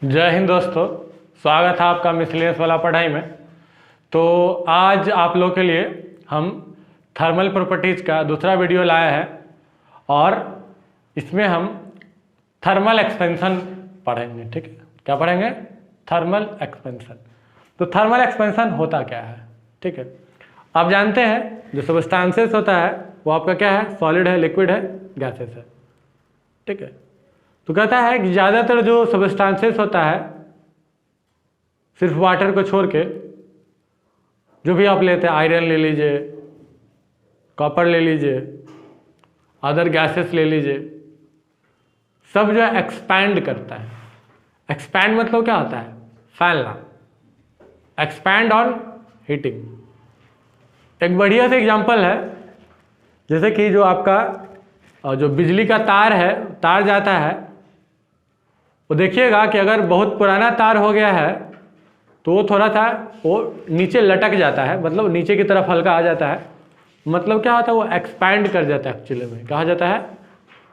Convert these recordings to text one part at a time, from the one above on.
जय हिंद दोस्तों, स्वागत है आपका मिसलेनियस वाला पढ़ाई में। तो आज आप लोग के लिए हम थर्मल प्रॉपर्टीज़ का दूसरा वीडियो लाया है और इसमें हम थर्मल एक्सपेंशन पढ़ेंगे। ठीक है, क्या पढ़ेंगे? Thermal expansion. तो थर्मल एक्सपेंशन होता क्या है? ठीक है, आप जानते हैं जो सबस्टांसेस होता है वो आपका क्या है? सॉलिड है, लिक्विड है, गैसेस है। ठीक है, तो कहता है कि ज़्यादातर जो सबस्टांसेस होता है सिर्फ वाटर को छोड़ के, जो भी आप लेते हैं, आयरन ले लीजिए, कॉपर ले लीजिए, अदर गैसेस ले लीजिए, सब जो है एक्सपैंड करता है। एक्सपैंड मतलब क्या होता है? फैलना। Expand on heating. एक बढ़िया सा एग्जांपल है, जैसे कि जो आपका जो बिजली का तार है, तार जाता है, वो देखिएगा कि अगर बहुत पुराना तार हो गया है तो वो थोड़ा सा वो नीचे लटक जाता है, मतलब नीचे की तरफ हल्का आ जाता है। मतलब क्या होता है? वो एक्सपैंड कर जाता है। एक्चुअली में कहा जाता है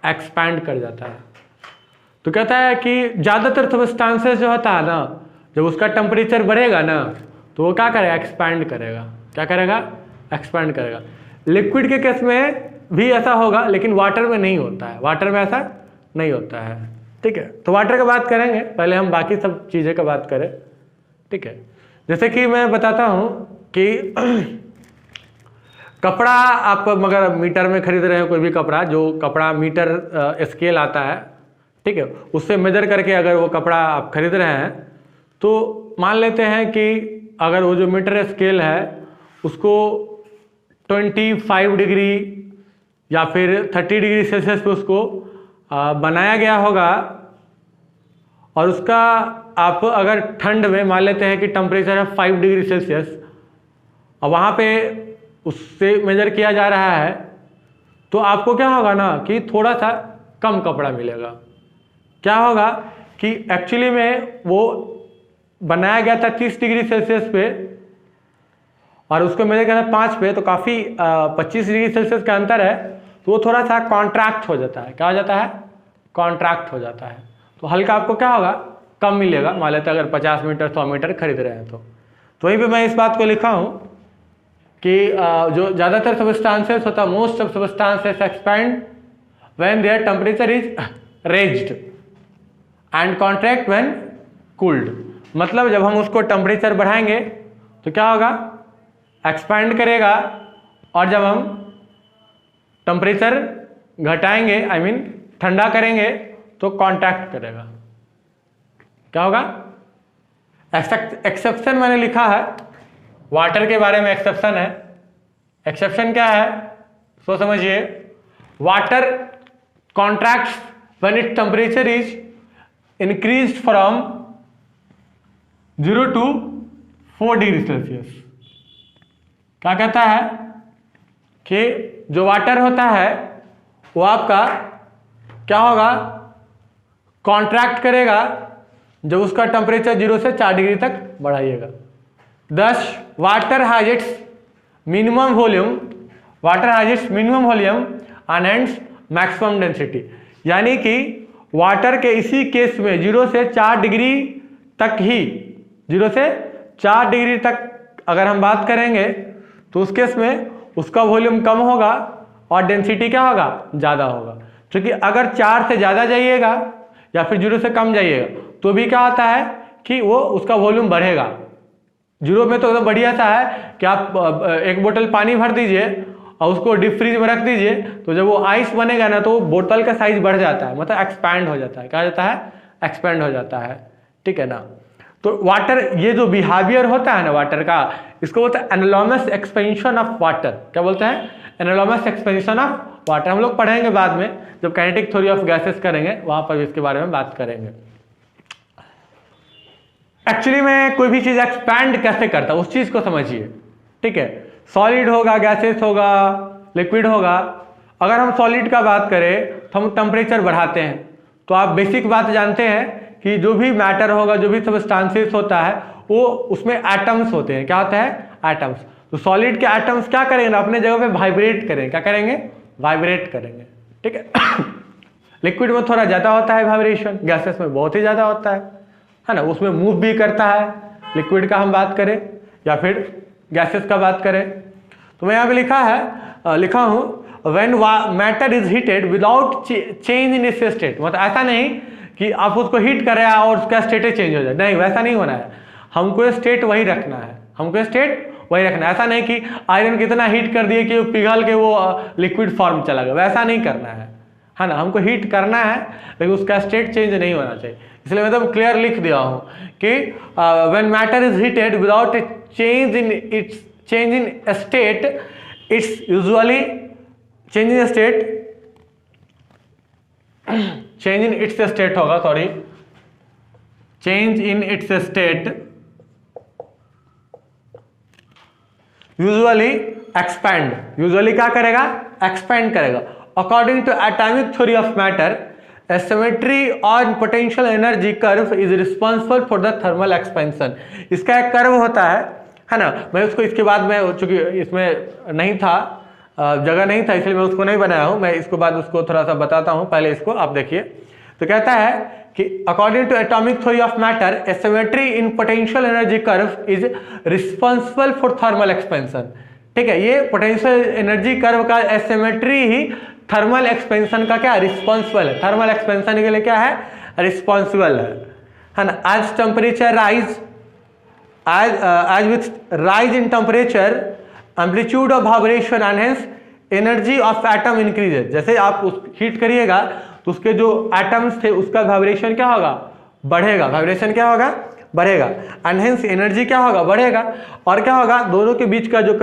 एक्सपैंड कर जाता है। तो कहता है कि ज़्यादातर सबस्टांसेस जो होता है ना, जब उसका टेम्परेचर बढ़ेगा ना तो वो क्या करेगा? एक्सपैंड करेगा। क्या करेगा? एक्सपैंड करेगा। लिक्विड के केस में भी ऐसा होगा, लेकिन वाटर में नहीं होता है। वाटर में ऐसा नहीं होता है। ठीक है, तो वाटर की बात करेंगे, पहले हम बाकी सब चीज़ें का बात करें। ठीक है, जैसे कि मैं बताता हूँ कि कपड़ा आप अगर मीटर में खरीद रहे हैं, कोई भी कपड़ा, जो कपड़ा मीटर स्केल आता है, ठीक है, उससे मेजर करके अगर वो कपड़ा आप खरीद रहे हैं, तो मान लेते हैं कि अगर वो जो मीटर स्केल है उसको 25 डिग्री या फिर 30 डिग्री सेल्सियस पे उसको बनाया गया होगा, और उसका आप अगर ठंड में मान लेते हैं कि टेम्परेचर है 5 डिग्री सेल्सियस, और वहाँ पे उससे मेजर किया जा रहा है, तो आपको क्या होगा ना कि थोड़ा सा कम कपड़ा मिलेगा। क्या होगा कि एक्चुअली में वो बनाया गया था 30 डिग्री सेल्सियस पे और उसको मेजर किया था 5 पे, तो काफ़ी 25 डिग्री सेल्सियस का अंतर है, तो वो थोड़ा सा कॉन्ट्रैक्ट हो जाता है। क्या हो जाता है? कॉन्ट्रैक्ट हो जाता है। तो हल्का आपको क्या होगा? कम मिलेगा। मान लेते हैं अगर 50 मीटर 100 मीटर खरीद रहे हैं तो वहीं पे मैं इस बात को लिखा हूँ कि जो ज़्यादातर सबस्टांसेस होता है, most of substances expand when their temperature is raised and contract when cooled. मतलब जब हम उसको टेम्परेचर बढ़ाएंगे तो क्या होगा? एक्सपैंड करेगा, और जब हम टेम्परेचर घटाएंगे, आई मीन ठंडा करेंगे, तो कॉन्टैक्ट करेगा। क्या होगा? एक्सेप्शन मैंने लिखा है, वाटर के बारे में एक्सेप्शन है। एक्सेप्शन क्या है सो समझिए। Water contracts when its temperature is increased from 0 to 4 degree Celsius. क्या कहता है कि जो वाटर होता है वो आपका क्या होगा? कॉन्ट्रैक्ट करेगा जब उसका टेम्परेचर 0 से 4 डिग्री तक बढ़ाइएगा। दस water has its minimum volume, water has its minimum volume and hence maximum density. यानी कि वाटर के इसी केस में 0 से 4 डिग्री तक ही, 0 से 4 डिग्री तक अगर हम बात करेंगे तो उस केस में उसका वॉल्यूम कम होगा और डेंसिटी क्या होगा? ज़्यादा होगा। क्योंकि अगर 4 से ज़्यादा जाइएगा या फिर 0 से कम जाइएगा तो भी क्या होता है कि वो उसका वॉल्यूम बढ़ेगा। 0 में तो एकदम बढ़िया सा है कि आप एक बोतल पानी भर दीजिए और उसको डीप फ्रीज में रख दीजिए, तो जब वो आइस बनेगा ना तो वो बोतल का साइज बढ़ जाता है, मतलब एक्सपैंड हो जाता है। क्या जाता है? एक्सपैंड हो जाता है। ठीक है ना। तो वाटर, ये जो बिहेवियर होता है ना वाटर का, इसको बोलते हैं एनालॉमस एक्सपेंशन ऑफ वाटर। क्या बोलते हैं? एनालॉमस एक्सपेंशन ऑफ वाटर। हम लोग पढ़ेंगे बाद में, जब काइनेटिक थ्योरी ऑफ गैसेस करेंगे वहां पर इसके बारे में बात करेंगे। एक्चुअली में कोई भी चीज एक्सपैंड कैसे करता है उस चीज को समझिए। ठीक है, सॉलिड होगा, गैसेस होगा, लिक्विड होगा। अगर हम सॉलिड का बात करें तो हम टेम्परेचर बढ़ाते हैं। तो आप बेसिक बात जानते हैं कि जो भी मैटर होगा, जो भी सबस्टांसेस होता है, वो उसमें एटम्स होते हैं। क्या होता है? एटम्स। तो सॉलिड के एटम्स क्या करेंगे ना, अपने जगह पे वाइब्रेट करेंगे। क्या करेंगे? वाइब्रेट करेंगे। ठीक है। लिक्विड में थोड़ा ज़्यादा होता है वाइब्रेशन, गैसेस में बहुत ही ज़्यादा होता है। है ना, उसमें मूव भी करता है, लिक्विड का हम बात करें या फिर गैसेस का बात करें। तो मैं यहाँ पे लिखा हूँ when matter is heated without change in its state, मतलब ऐसा नहीं कि आप उसको हीट कर रहे हैं और उसका स्टेट चेंज हो जाए, नहीं वैसा नहीं होना है, हमको स्टेट वही रखना है, हमको स्टेट वही रखना है। ऐसा नहीं कि आयरन कितना हीट कर दिए कि पिघल के वो लिक्विड फॉर्म चला गया, वैसा नहीं करना है ना, हमको हीट करना है लेकिन उसका स्टेट चेंज नहीं होना चाहिए। इसलिए मैं एकदम क्लियर लिख दिया हूँ कि when matter is heated without change in state, it's usually change in its state होगा, sorry, change in its state usually expand, usually क्या करेगा, एक्सपैंड करेगा। According to atomic theory of matter, symmetry और potential energy curve is responsible for the thermal expansion. इसका एक curve होता है ना, मैं उसको इसके बाद में, चूंकि इसमें नहीं था, जगह नहीं था, इसलिए मैं उसको नहीं बनाया हूं, मैं इसको बाद उसको थोड़ा सा बताता हूं, पहले इसको आप देखिए। तो कहता है कि according to atomic theory of matter, asymmetry in potential energy curve is responsible for thermal expansion. ठीक है, ये पोटेंशियल एनर्जी कर्व का एसिमेट्री ही थर्मल एक्सपेंशन का क्या रिस्पॉन्सिबल है, थर्मल एक्सपेंशन के लिए क्या है, रिस्पॉन्सिबल है ना। As temperature rise, as with rise in temperature, amplitude of vibration and hence energy of atom increases। जैसे आप उस हीट करिएगा तो उसके जो एटम्स थे उसका वाइब्रेशन क्या होगा, बढ़ेगा, वाइब्रेशन क्या होगा, बढ़ेगा, एंड हेंस एनर्जी क्या होगा, बढ़ेगा। और क्या होगा, दोनों के बीच का जो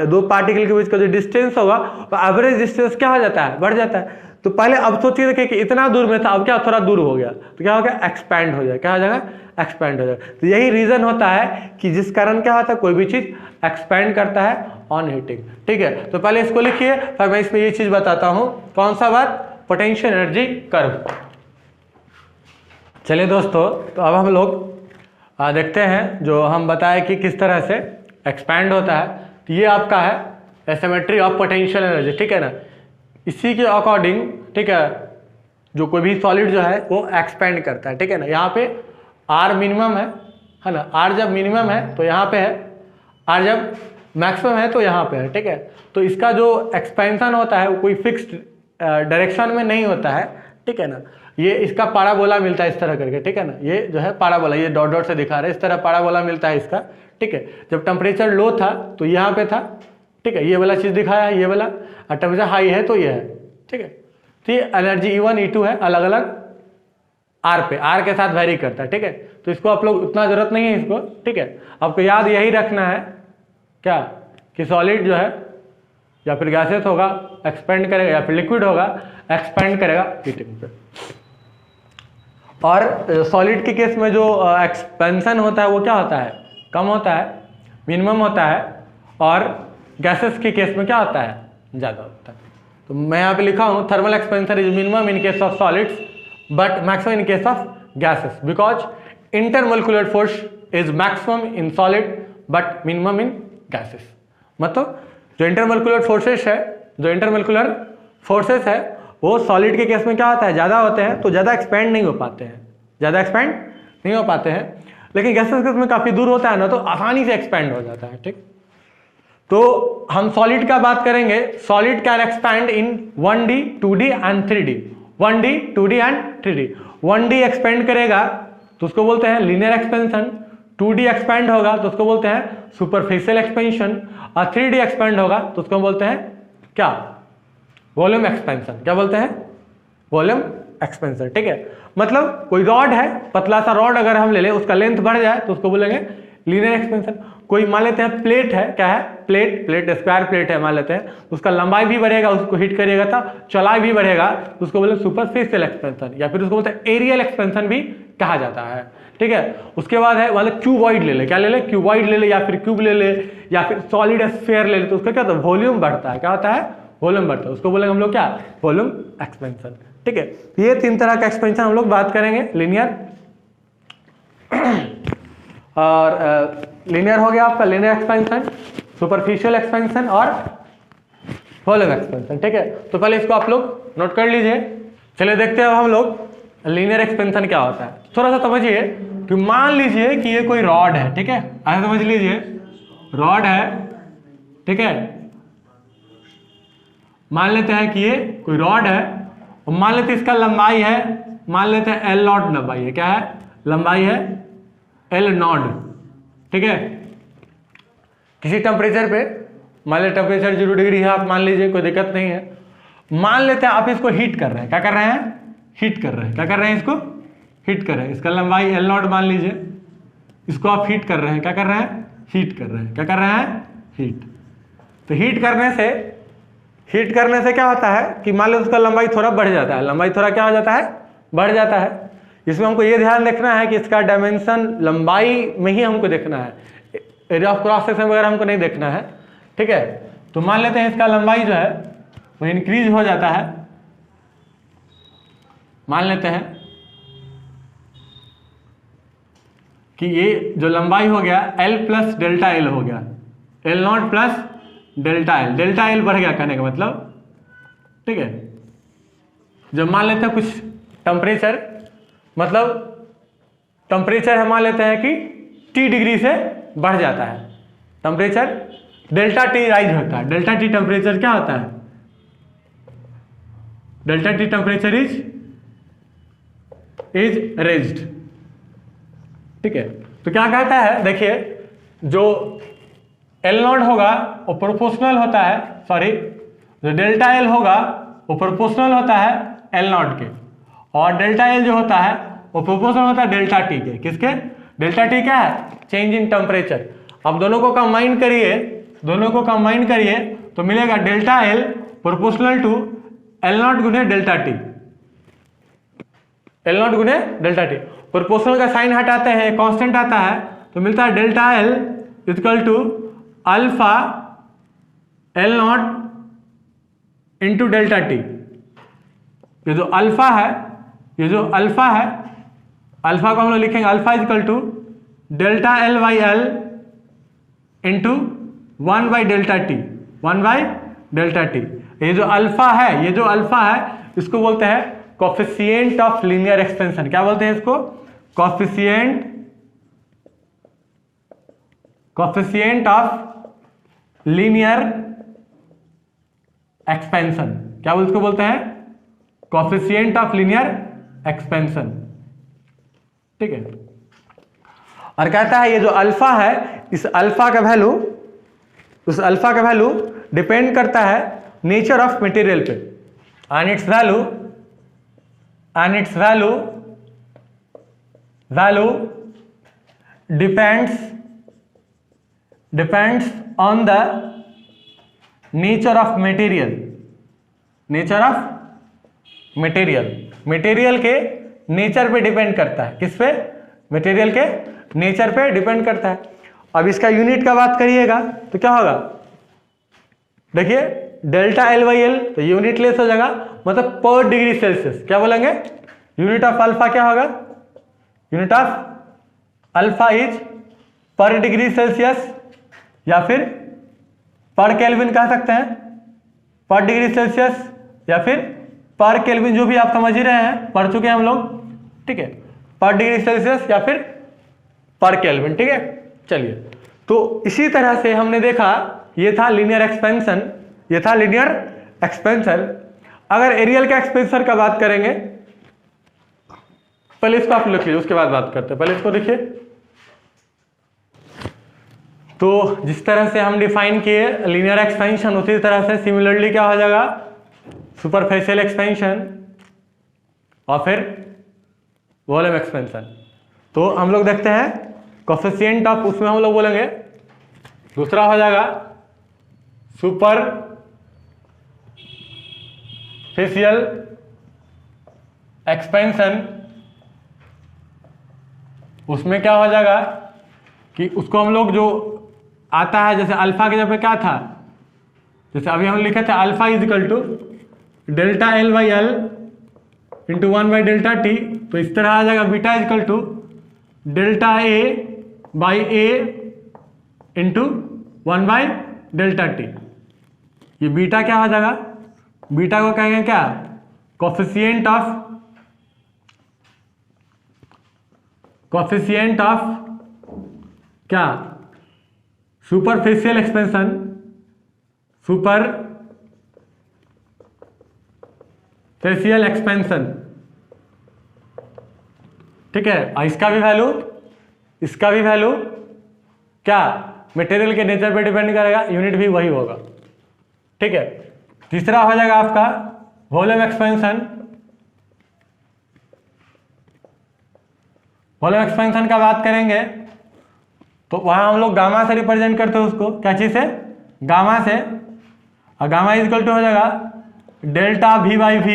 दो पार्टिकल के बीच का जो डिस्टेंस होगा वो एवरेज डिस्टेंस क्या हो जाता है, बढ़ जाता है। तो पहले अब सोचिए देखिए कि इतना दूर में था, अब क्या थोड़ा दूर हो गया, तो क्या हो गया, एक्सपैंड हो जाएगा, क्या हो जाएगा, एक्सपैंड हो जाएगा। तो यही रीजन होता है कि जिस कारण क्या होता है, कोई भी चीज एक्सपैंड करता है ऑन हीटिंग। ठीक है, तो पहले इसको लिखिए, फिर मैं इसमें ये चीज बताता हूं, कौन सा बात, पोटेंशियल एनर्जी कर्व। चलिए दोस्तों, तो अब हम लोग देखते हैं जो हम बताए कि किस तरह से एक्सपैंड होता है। तो ये आपका है एसिमेट्री ऑफ पोटेंशियल एनर्जी, ठीक है ना। इसी के अकॉर्डिंग, ठीक है, जो कोई भी सॉलिड जो है वो एक्सपैंड करता है, ठीक है ना। यहाँ पे आर मिनिमम है ना, आर जब मिनिमम है तो यहाँ पे है, आर जब मैक्सिमम है तो यहाँ पे है, ठीक है। तो इसका जो एक्सपेंशन होता है वो कोई फिक्स्ड डायरेक्शन में नहीं होता है, ठीक है ना। ये इसका पाराबोला मिलता है इस तरह करके, ठीक है ना। ये जो है पाराबोला, ये डॉट डॉट से दिखा रहे हैं, इस तरह पाराबोला मिलता है इसका, ठीक है। जब टेम्परेचर लो था तो यहाँ पे था, ठीक है, ये वाला चीज़ दिखाया है, ये वाला, और टेम्परेचर हाई है तो ये है, ठीक है। तो ये एनर्जी E1 E2 है, अलग अलग आर पे, आर के साथ वेरी करता है, ठीक है। तो इसको आप लोग उतना जरूरत नहीं है इसको, ठीक है। आपको याद यही रखना है क्या, कि सॉलिड जो है या फिर गैसेस होगा एक्सपेंड करेगा, या फिर लिक्विड होगा एक्सपेंड करेगा हीटिंग पे। और सॉलिड के केस में जो एक्सपेंशन होता है वो क्या होता है, कम होता है, मिनिमम होता है, और गैसेस के केस में क्या होता है, ज़्यादा होता है। तो मैं यहाँ पे लिखा हूँ thermal expansion is minimum in case of solids but maximum in case of gases, because intermolecular force is maximum in solid but minimum in gases. मतलब जो इंटरमोलिकुलर फोर्सेस है वो सॉलिड के केस में क्या होता है, ज़्यादा होते हैं, तो ज़्यादा एक्सपेंड नहीं हो पाते हैं, ज़्यादा एक्सपेंड नहीं हो पाते हैं। लेकिन गैसेस के केस में काफ़ी दूर होता है ना, तो आसानी से एक्सपेंड हो जाता है, ठीक। तो हम सॉलिड का बात करेंगे, solid can expand in 1D 2D and 3D, 1D 2D and 3D। 1D expand करेगा तो उसको बोलते हैं लीनियर एक्सपेंशन, 2D एक्सपेंड होगा तो उसको बोलते हैं सुपरफिशियल एक्सपेंशन, और 3D एक्सपेंड होगा तो उसको बोलते हैं क्या, वॉल्यूम एक्सपेंशन। क्या बोलते हैं, वॉल्यूम एक्सपेंशन, ठीक है। मतलब कोई रॉड है, पतला सा रॉड अगर हम ले लें, उसका लेंथ बढ़ जाए तो उसको बोलेंगे लीनियर एक्सपेंशन। कोई मान लेते हैं प्लेट है, क्या है, प्लेट स्क्वायर प्लेट है मान लेते हैं, तो उसका लंबाई भी बढ़ेगा, उसको हिट करिएगा तो चौड़ाई भी बढ़ेगा, तो उसको बोले सुपरफिशियल एक्सपेंशन, या फिर उसको बोलते हैं एरियल एक्सपेंशन भी कहा जाता है, ठीक है। उसके बाद है मतलब क्यूबॉइड ले ले, क्या ले ले, क्यूबॉइड ले ले, या फिर क्यूब ले ले, या फिर सॉलिड स्फीयर ले ले, तो उसका क्या होता है, वॉल्यूम बढ़ता है, क्या होता है, वॉल्यूम बढ़ता है, उसको बोलेंगे हम लोग क्या, वॉल्यूम एक्सपेंशन, ठीक है। ये तीन तरह का एक्सपेंशन हम लोग बात करेंगे, लीनियर और लीनियर हो गया आपका लीनियर एक्सपेंशन, सुपरफिशियल एक्सपेंशन और वॉल्यूम एक्सपेंशन, ठीक है। तो पहले इसको आप लोग नोट कर लीजिए। चलिए देखते हैं अब हम लोग लीनियर एक्सपेंशन क्या होता है। थोड़ा सा समझिए, कि मान लीजिए कि ये कोई रॉड है, ठीक है, ऐसा समझ लीजिए रॉड है, ठीक है, मान लेते हैं कि ये कोई रॉड है और मान लेते हैं इसका लंबाई है, मान लेते हैं एल नॉट लंबाई है, क्या है लंबाई है एल नॉट, ठीक है। किसी टेम्परेचर पे मान लीजिए टेम्परेचर 0 डिग्री है, आप मान लीजिए कोई दिक्कत नहीं है। मान लेते हैं आप इसको हीट कर रहे हैं, क्या कर रहे हैं हीट कर रहे हैं, क्या कर रहे हैं इसको हीट कर रहे हैं, इसका लंबाई एल नॉट मान लीजिए, इसको आप हीट कर रहे हैं, क्या कर रहे हैं हीट कर रहे हैं, क्या कर रहे हैं हीट। तो हीट करने से क्या होता है कि मान लो उसका लंबाई थोड़ा बढ़ जाता है, लंबाई थोड़ा क्या हो जाता है बढ़ जाता है। इसमें हमको ये ध्यान रखना है कि इसका डायमेंशन लंबाई में ही हमको देखना है, एरिया ऑफ क्रॉस सेक्शन वगैरह हमको नहीं देखना है, ठीक है। तो मान लेते हैं इसका लंबाई जो है वो इंक्रीज हो जाता है, मान लेते हैं कि ये जो लंबाई हो गया L प्लस डेल्टा एल हो गया, L not plus delta L बढ़ गया कहने का मतलब, ठीक है। जब मान लेते हैं कुछ टेम्परेचर, मतलब टेम्परेचर हम मान लेते हैं कि T डिग्री से बढ़ जाता है, टेम्परेचर डेल्टा टी राइज होता है, डेल्टा टी टेम्परेचर क्या होता है, delta T temperature is raised, ठीक है। तो क्या कहता है देखिए, जो एल नॉट होगा वो प्रोपोर्शनल होता है, सॉरी जो डेल्टा एल होगा वो प्रोपोर्शनल होता है एल नॉट के, और डेल्टा एल जो होता है वो प्रोपोर्शनल होता है डेल्टा टी के, किसके डेल्टा टी क्या है चेंज इन टेम्परेचर। अब दोनों को कंबाइन करिए तो मिलेगा delta L proportional to L naught गुने डेल्टा टी, एल नॉट गुने डेल्टा टी। प्रोपोर्शनल का साइन हटाते हैं, कांस्टेंट आता है, तो मिलता है delta L equal to alpha L naught into delta T. ये जो अल्फा है, अल्फा को हम लोग लिखेंगे alpha equal to delta L by L into 1 by delta T, 1 by delta T. ये जो अल्फा है इसको बोलते हैं कोफिशिएंट ऑफ लीनियर एक्सपेंशन, क्या बोलते हैं इसको कोफिशिएंट ऑफ लीनियर एक्सपेंशन, क्या इसको बोलते हैं कोफिशिएंट ऑफ लीनियर एक्सपेंशन, ठीक है। और कहता है ये जो अल्फा है, इस अल्फा का वैल्यू डिपेंड करता है नेचर ऑफ मटेरियल पे, and it's value depends on the nature of material के नेचर पे डिपेंड करता है, किस पे मटेरियल के नेचर पे डिपेंड करता है। अब इसका यूनिट का बात करिएगा तो क्या होगा, देखिए डेल्टा एल बाई एल, तो यूनिट लेस हो जाएगा, मतलब पर डिग्री सेल्सियस, क्या बोलेंगे यूनिट ऑफ अल्फा क्या होगा, यूनिट ऑफ अल्फा इज पर डिग्री सेल्सियस या फिर पर केल्विन कह सकते हैं, पर डिग्री सेल्सियस या फिर पर केल्विन, जो भी आप समझ ही रहे हैं, पढ़ चुके हैं हम लोग, ठीक है, पर डिग्री सेल्सियस या फिर पर केल्विन, ठीक है। चलिए, तो इसी तरह से हमने देखा ये था लीनियर एक्सपेंशन। अगर एरियल के एक्सपेंशन का बात करेंगे, पहले इसको आप लिख लीजिए, उसके बाद बात करते हैं। पहले इसको देखिए, तो जिस तरह से हम डिफाइन किए लीनियर एक्सपेंशन, उसी तरह से सिमिलरली क्या हो जाएगा सुपरफिशियल एक्सपेंशन और फिर वॉल्यूम एक्सपेंशन। तो हम लोग देखते हैं कोफिशिएंट ऑफ, उसमें हम लोग बोलेंगे दूसरा हो जाएगा सुपरफिशियल एक्सपेंशन। उसमें क्या हो जाएगा कि उसको हम लोग जो आता है, जैसे अल्फा के जगह क्या था, जैसे अभी हम लिखे थे alpha is equal to delta L by L into 1 by delta T, तो इस तरह आ जाएगा beta is equal to delta A by A into 1 by delta T. ये बीटा क्या हो जाएगा, बीटा को कहेंगे क्या कोफिशिएंट ऑफ क्या, सुपरफिशियल एक्सपेंशन, सुपरफिशियल एक्सपेंशन, ठीक है। और इसका भी वैल्यू क्या, मटेरियल के नेचर पे डिपेंड करेगा, यूनिट भी वही होगा, ठीक है। तीसरा हो जाएगा आपका वॉल्यूम एक्सपेंशन। वॉल्यूम एक्सपेंशन का बात करेंगे तो वहां हम लोग गामा से रिप्रेजेंट करते हैं उसको, क्या चीज से, गामा से। और गामा इज इक्वल टू हो जाएगा delta V by V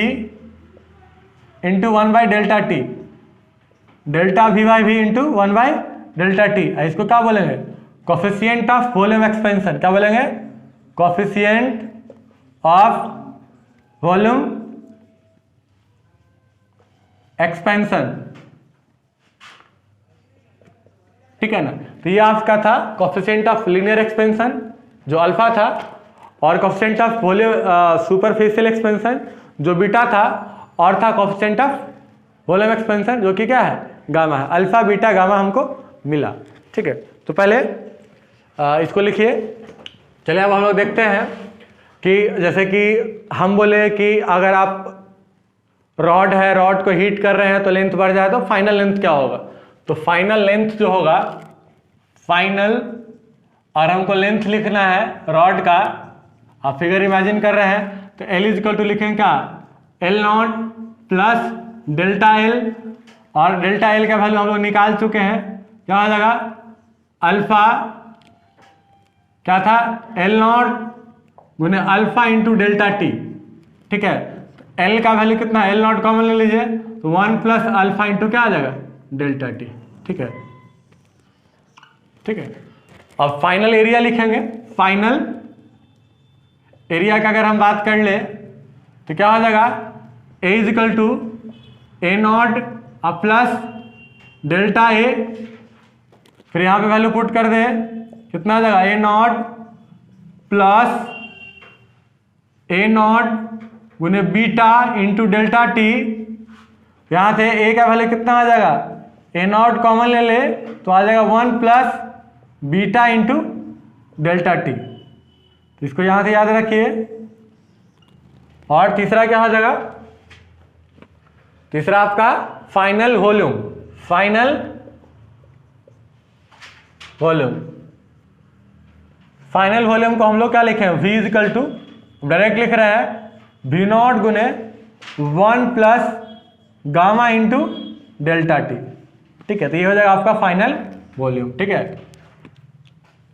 into 1 by delta T, delta V by V into 1 by delta T. इसको क्या बोलेंगे, कोफिशिएंट ऑफ वॉल्यूम एक्सपेंशन। क्या बोलेंगे, कोफिशिएंट ऑफ वॉल्यूम एक्सपेंशन, ठीक है ना। तो ये आपका था कोफिशिएंट ऑफ लीनियर एक्सपेंशन जो अल्फा था, और coefficient of volume superficial expansion जो बीटा था, और था कोफिशिएंट ऑफ वॉल्यूम एक्सपेंशन जो कि क्या है, गामा है। अल्फा बीटा गामा हमको मिला, ठीक है। तो पहले इसको लिखिए। चलिए अब हम लोग देखते हैं कि जैसे कि हम बोले कि अगर आप रॉड है, रॉड को हीट कर रहे हैं तो लेंथ बढ़ जाए तो फाइनल लेंथ क्या होगा। तो फाइनल लेंथ जो होगा, फाइनल, और हमको लेंथ लिखना है रॉड का, आप फिगर इमेजिन कर रहे हैं तो L इज इक्वल टू लिखेंगे क्या, L not plus delta L, और डेल्टा L का वैल्यू हम लोग निकाल चुके हैं, क्या हो जाएगा, अल्फा क्या था, L नॉट गुने अल्फा इंटू डेल्टा टी, ठीक है। L का वैल्यू कितना, L नॉट कॉमन ले लीजिए तो 1 प्लस अल्फा इंटू क्या आ जाएगा, डेल्टा टी, ठीक है, ठीक है। अब फाइनल एरिया लिखेंगे। फाइनल एरिया का अगर हम बात कर ले तो क्या हो जाएगा, A is equal to A naught plus delta A, फिर यहाँ पे वैल्यू पुट कर दे, कितना आ जाएगा, ए नॉट प्लस ए नॉट गुने बीटा इंटू डेल्टा टी। यहाँ से ए का वैल्यू कितना आ जाएगा, ए नॉट कॉमन ले ले तो आ जाएगा 1 plus beta into delta T. तो इसको यहाँ से याद रखिए। और तीसरा क्या हो जाएगा, तीसरा आपका final volume, final volume. Final volume को हम लोग क्या लिखे हैं, V is equal to, direct लिख रहे हैं V नॉट गुने 1 plus gamma into delta T, ठीक है। तो ये हो जाएगा आपका फाइनल वॉल्यूम, ठीक है।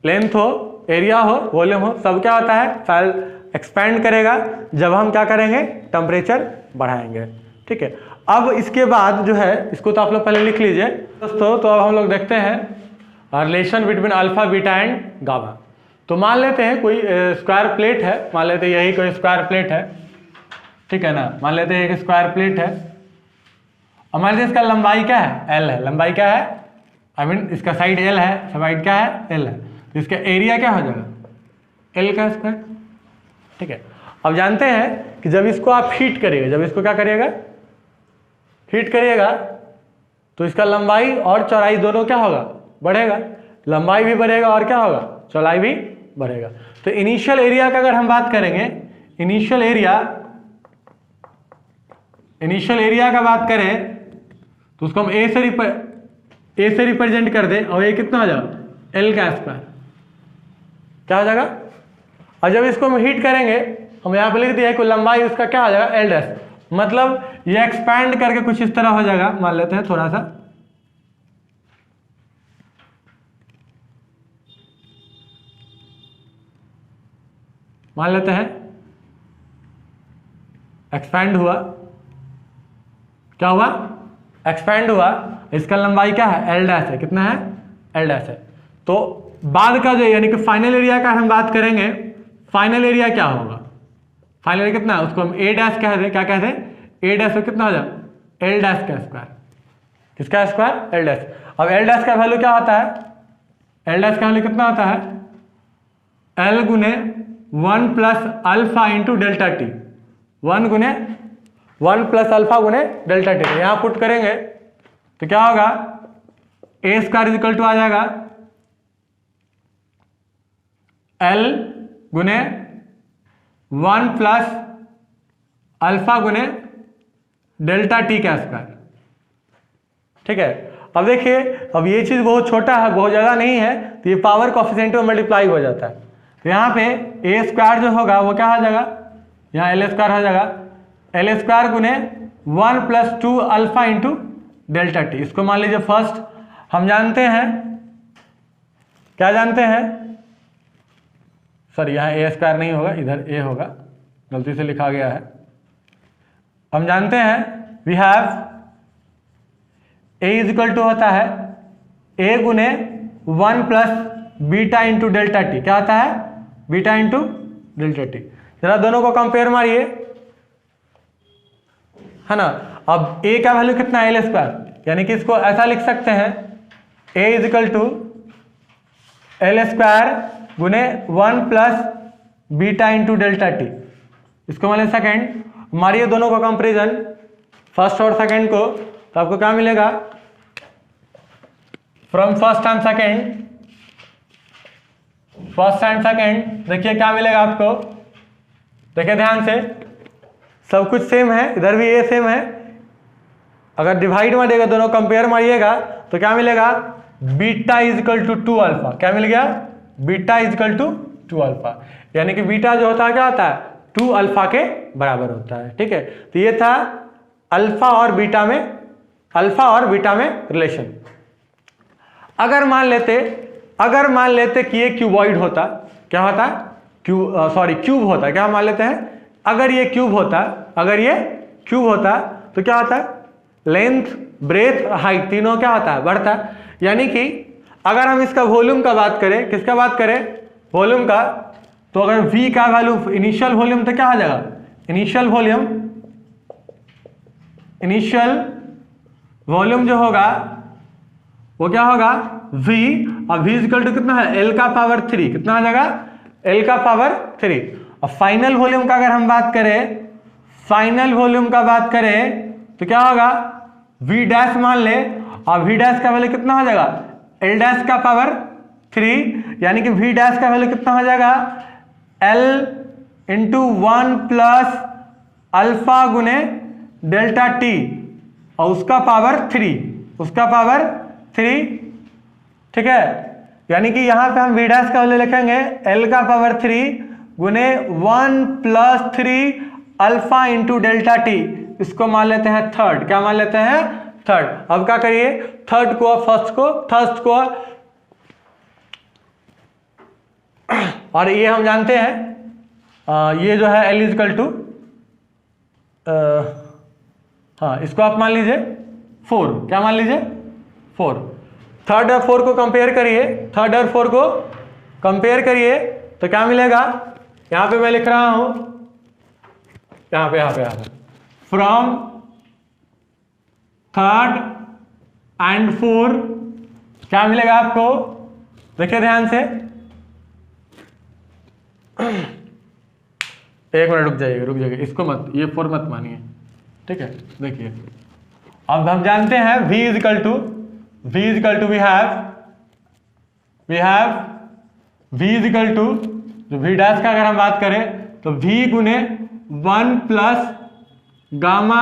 लेंथ हो, एरिया हो, वॉल्यूम हो, सब क्या होता है, फाइल एक्सपैंड करेगा जब हम क्या करेंगे, टेम्परेचर बढ़ाएंगे, ठीक है। अब इसके बाद जो है, इसको तो आप लोग पहले लिख लीजिए दोस्तों। तो अब हम लोग देखते हैं relation between alpha beta and gamma. तो मान लेते हैं कोई स्क्वायर प्लेट है, मान लेते हैं यही कोई स्क्वायर प्लेट है, ठीक है ना। मान लेते हैं एक स्क्वायर प्लेट है, और मान लीजिए इसका लंबाई क्या है, L है, लंबाई क्या है, आई मीन इसका साइड L है, साइड क्या है, L है। तो इसका एरिया क्या हो जाएगा, L का स्क्वायर, ठीक है। अब जानते हैं कि जब इसको आप हीट करिएगा, जब इसको क्या करिएगा, हीट करिएगा, तो इसका लंबाई और चौड़ाई दोनों क्या होगा, बढ़ेगा। लंबाई भी बढ़ेगा और क्या होगा, चौड़ाई भी बढ़ेगा। तो इनिशियल एरिया का अगर हम बात करेंगे, इनिशियल एरिया का बात करें तो उसको हम ए से रिप्रेजेंट कर दें, और ये कितना हो जाएगा, L का स्क्वायर, क्या हो जाएगा। और जब इसको हम हीट करेंगे, हम यहाँ पे लिख दिया है कि लंबाई उसका क्या हो जाएगा, L डैश, मतलब ये एक्सपैंड करके कुछ इस तरह हो जाएगा। मान लेते हैं थोड़ा सा, मान लेते हैं एक्सपैंड हुआ, क्या हुआ, एक्सपैंड हुआ। इसका लंबाई क्या है, L डैश है, कितना है, L डैश है। तो बाद का जो यानी कि फाइनल एरिया का हम बात करेंगे, फाइनल एरिया क्या होगा, फाइनल एरिया कितना है, उसको हम A डैश कह दें, क्या कहते हैं, A डैश कितना हो जाएगा, L डैश का स्क्वायर, किसका स्क्वायर, L डैश। अब L डैश का वैल्यू क्या होता है, L डैश का वैल्यू कितना होता है, L गुने 1 plus alpha into delta T, 1 गुने 1 प्लस अल्फा गुने डेल्टा टी। यहाँ पुट करेंगे तो क्या होगा, ए स्क्वायर इज इक्वल टू आ जाएगा L गुने 1 प्लस अल्फा गुने डेल्टा टी का स्क्वायर। ठीक है, अब देखिए, अब ये चीज बहुत छोटा है, बहुत ज्यादा नहीं है, तो ये पावर कोएफिशिएंट में मल्टीप्लाई हो जाता है। तो यहाँ पे ए स्क्वायर जो होगा वो क्या हो जाएगा, यहाँ एल स्क्वायर हो जाएगा, एल स्क्वायर गुने 1 plus 2 alpha into delta T. इसको मान लीजिए फर्स्ट हम जानते हैं, क्या जानते हैं, सॉरी यहाँ ए स्क्वायर नहीं होगा, इधर ए होगा, गलती से लिखा गया है। हम जानते हैं we have A is equal to होता है ए गुने 1 plus beta into delta T. क्या होता है, बीटा इंटू डेल्टा टी। जरा दोनों को कंपेयर मारिए, है ना। अब ए का वैल्यू कितना है, एल स्क्वायर, यानी कि इसको ऐसा लिख सकते हैं A is equal to L square गुने 1 plus beta into delta T. इसको मान लीजिए सेकेंड, मारिए दोनों को कंपेरिजन, फर्स्ट और सेकेंड को, तो आपको क्या मिलेगा, from first and second, first and second, देखिए क्या मिलेगा आपको, देखिए ध्यान से, सब कुछ सेम है, इधर भी ये सेम है। अगर डिवाइड मारिएगा, दोनों कंपेयर मारिएगा, तो क्या मिलेगा, beta is equal to 2 alpha. क्या मिल गया, beta is equal to 2 alpha, यानी कि बीटा जो होता है क्या होता है, 2 अल्फा के बराबर होता है। ठीक है, तो ये था अल्फा और बीटा में, अल्फा और बीटा में रिलेशन। अगर मान लेते कि ये क्यूबॉइड होता, क्या होता, क्यूब होता, क्या मान लेते हैं, अगर ये क्यूब होता, तो क्या होता है, लेंथ, ब्रेथ, हाइट तीनों क्या होता है, बढ़ता है। यानी कि अगर हम इसका वॉल्यूम का बात करें, किसका बात करें, वॉल्यूम का, तो अगर V का वैल्यू इनिशियल वॉल्यूम तो क्या आ जाएगा, इनिशियल वॉल्यूम जो होगा वो क्या होगा, V, और V इक्वल टू कितना है, L का पावर 3, कितना आ जाएगा, L का पावर 3। और फाइनल वॉल्यूम का अगर हम बात करें, तो क्या होगा, V डैश मान ले, और V डैश का वैल्यू कितना हो जाएगा, L डैश का पावर 3, यानी कि V डैश का वैल्यू कितना हो जाएगा, L इंटू 1 प्लस अल्फा गुने डेल्टा टी, और उसका पावर 3, ठीक है। यानी कि यहां पे हम V डैश का वैल्यू लिखेंगे L का पावर 3 गुने 1 plus 3 alpha into delta T. इसको मान लेते हैं थर्ड, क्या मान लेते हैं, थर्ड। अब क्या करिए, थर्ड को फर्स्ट को, और ये हम जानते हैं ये जो है L इजकल टू, हाँ इसको आप मान लीजिए 4, क्या मान लीजिए 4। थर्ड और 4 को कंपेयर करिए, तो क्या मिलेगा, यहां पे मैं लिख रहा हूं, यहां पे फ्रॉम थर्ड एंड 4 क्या मिलेगा आपको, देखिए ध्यान से, एक मिनट रुक जाइए, इसको मत, ये 4 मत मानिए, ठीक है। देखिए अब हम जानते हैं V is equal to we have V is equal to, जो V डैश का अगर हम बात करें तो V गुने 1 plus gamma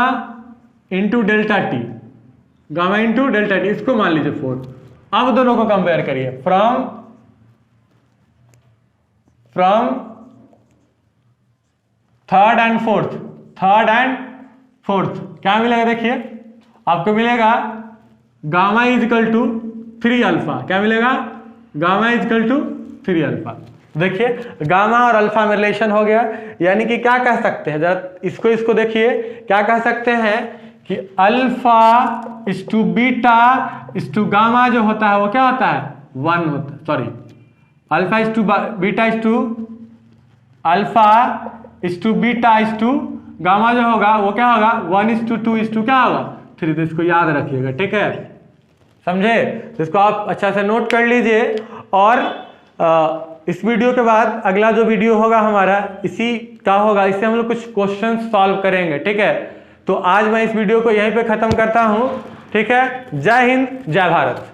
into delta T, इसको मान लीजिए 4। अब दोनों को कंपेयर करिए, फ्रॉम थर्ड एंड फोर्थ क्या मिलेगा, देखिए आपको मिलेगा gamma is equal to 3 alpha. क्या मिलेगा, gamma is equal to 3 alpha. देखिए गामा और अल्फा में रिलेशन हो गया, यानी कि क्या कह सकते हैं, जरा इसको देखिए, क्या कह सकते हैं कि alpha is to beta is to gamma जो होता है वो क्या होता है, 1 होता है, sorry alpha is to beta is to alpha is to beta is to gamma जो होगा वो क्या होगा, 1:2 क्या होगा, 3। तो इसको याद रखिएगा, ठीक है, समझे। तो इसको आप अच्छा से नोट कर लीजिए। और इस वीडियो के बाद अगला जो वीडियो होगा हमारा इसी का होगा, इससे हम लोग कुछ क्वेश्चन सॉल्व करेंगे, ठीक है। तो आज मैं इस वीडियो को यहीं पे खत्म करता हूं, ठीक है। जय हिंद, जय भारत।